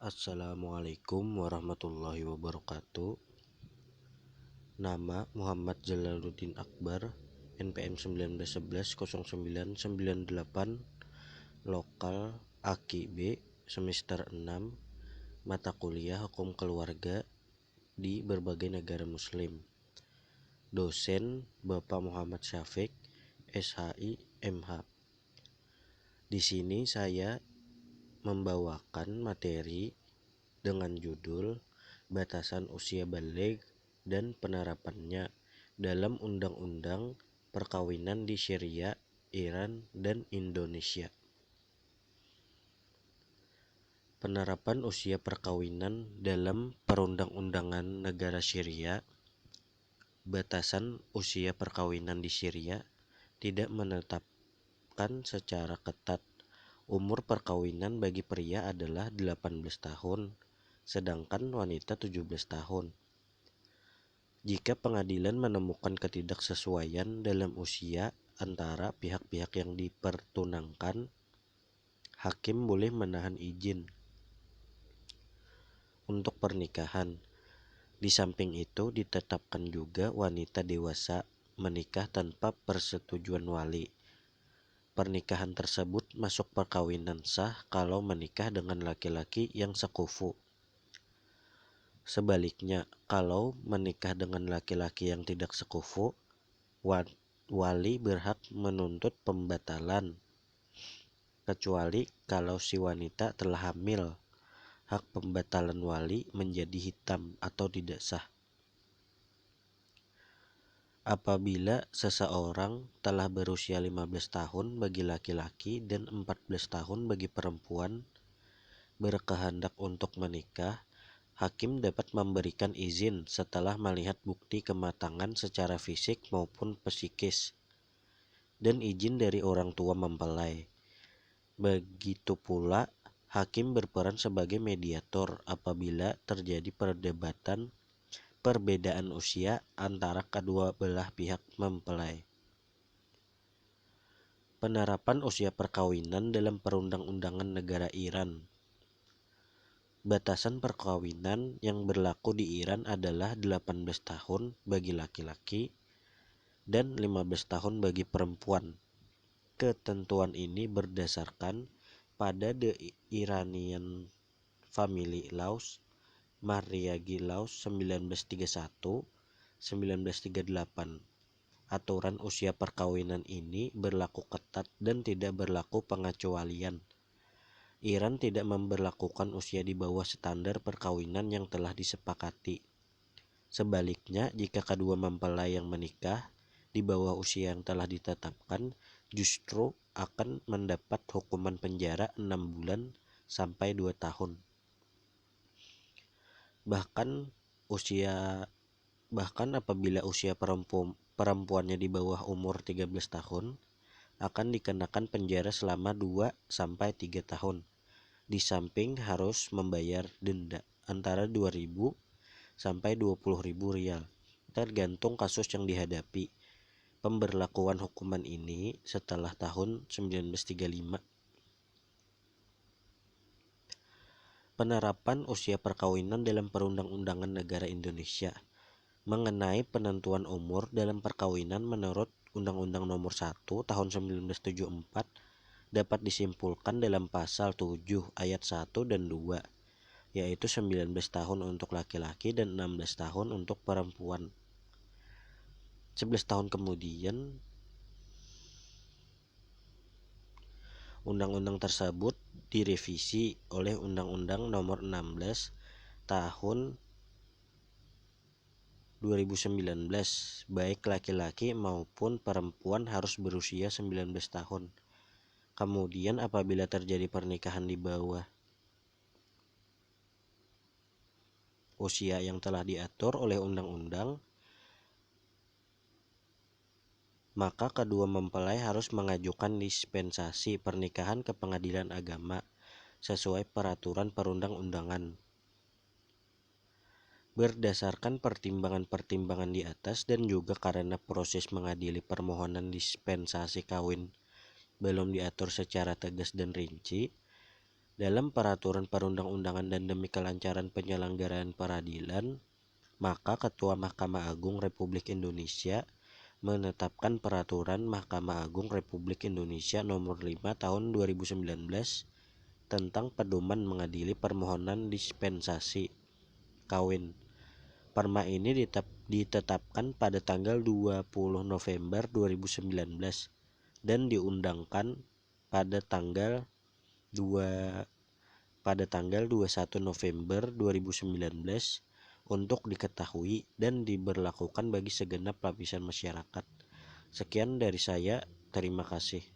Assalamualaikum warahmatullahi wabarakatuh. Nama Muhammad Jalaluddin Akbar, NPM 19110998, lokal Aki B, semester 6, mata kuliah Hukum Keluarga di berbagai negara muslim. Dosen Bapak Muhammad Syafiq, SHI, MH. Di sini saya membawakan materi dengan judul Batasan Usia Baligh dan Penerapannya dalam Undang-Undang Perkawinan di Syria, Iran, dan Indonesia. Penerapan usia perkawinan dalam perundang-undangan negara Syria. Batasan usia perkawinan di Syria tidak menetapkan secara ketat. Umur perkawinan bagi pria adalah 18 tahun, sedangkan wanita 17 tahun. Jika pengadilan menemukan ketidaksesuaian dalam usia antara pihak-pihak yang dipertunangkan, hakim boleh menahan izin untuk pernikahan. Di samping itu, ditetapkan juga wanita dewasa menikah tanpa persetujuan wali. Pernikahan tersebut masuk perkawinan sah kalau menikah dengan laki-laki yang sekufu. Sebaliknya, kalau menikah dengan laki-laki yang tidak sekufu, wali berhak menuntut pembatalan, kecuali kalau si wanita telah hamil. Hak pembatalan wali menjadi hitam atau tidak sah. Apabila seseorang telah berusia 15 tahun bagi laki-laki dan 14 tahun bagi perempuan berkehendak untuk menikah, hakim dapat memberikan izin setelah melihat bukti kematangan secara fisik maupun psikis dan izin dari orang tua mempelai. Begitu pula, hakim berperan sebagai mediator apabila terjadi perbedaan usia antara kedua belah pihak mempelai. Penerapan usia perkawinan dalam perundang-undangan negara Iran. Batasan perkawinan yang berlaku di Iran adalah 18 tahun bagi laki-laki dan 15 tahun bagi perempuan. Ketentuan ini berdasarkan pada The Iranian Family Laws, Marriage Laws 1931-1938. Aturan usia perkawinan ini berlaku ketat dan tidak berlaku pengecualian. Iran tidak memberlakukan usia di bawah standar perkawinan yang telah disepakati. Sebaliknya, jika kedua mempelai yang menikah di bawah usia yang telah ditetapkan, justru akan mendapat hukuman penjara 6 bulan sampai 2 tahun. Bahkan apabila usia perempuannya di bawah umur 13 tahun, akan dikenakan penjara selama 2 sampai 3 tahun. Di samping harus membayar denda antara 2.000 sampai 20.000 rial, tergantung kasus yang dihadapi. Pemberlakuan hukuman ini setelah tahun 1935. Penerapan usia perkawinan dalam perundang-undangan negara Indonesia. Mengenai penentuan umur dalam perkawinan menurut Undang-Undang Nomor 1 Tahun 1974 dapat disimpulkan dalam pasal 7 ayat 1 dan 2, yaitu 19 tahun untuk laki-laki dan 16 tahun untuk perempuan. 11 tahun kemudian, undang-undang tersebut direvisi oleh Undang-Undang Nomor 16 Tahun 2019. Baik laki-laki maupun perempuan harus berusia 19 tahun. Kemudian apabila terjadi pernikahan di bawah usia yang telah diatur oleh undang-undang, maka kedua mempelai harus mengajukan dispensasi pernikahan ke pengadilan agama sesuai peraturan perundang-undangan. Berdasarkan pertimbangan-pertimbangan di atas dan juga karena proses mengadili permohonan dispensasi kawin belum diatur secara tegas dan rinci, dalam peraturan perundang-undangan dan demi kelancaran penyelenggaraan peradilan, maka Ketua Mahkamah Agung Republik Indonesia menetapkan Peraturan Mahkamah Agung Republik Indonesia Nomor 5 Tahun 2019 tentang pedoman mengadili permohonan dispensasi kawin. Perma ini ditetapkan pada tanggal 20 November 2019 dan diundangkan pada tanggal 21 November 2019 untuk diketahui dan diberlakukan bagi segenap lapisan masyarakat. Sekian dari saya, terima kasih.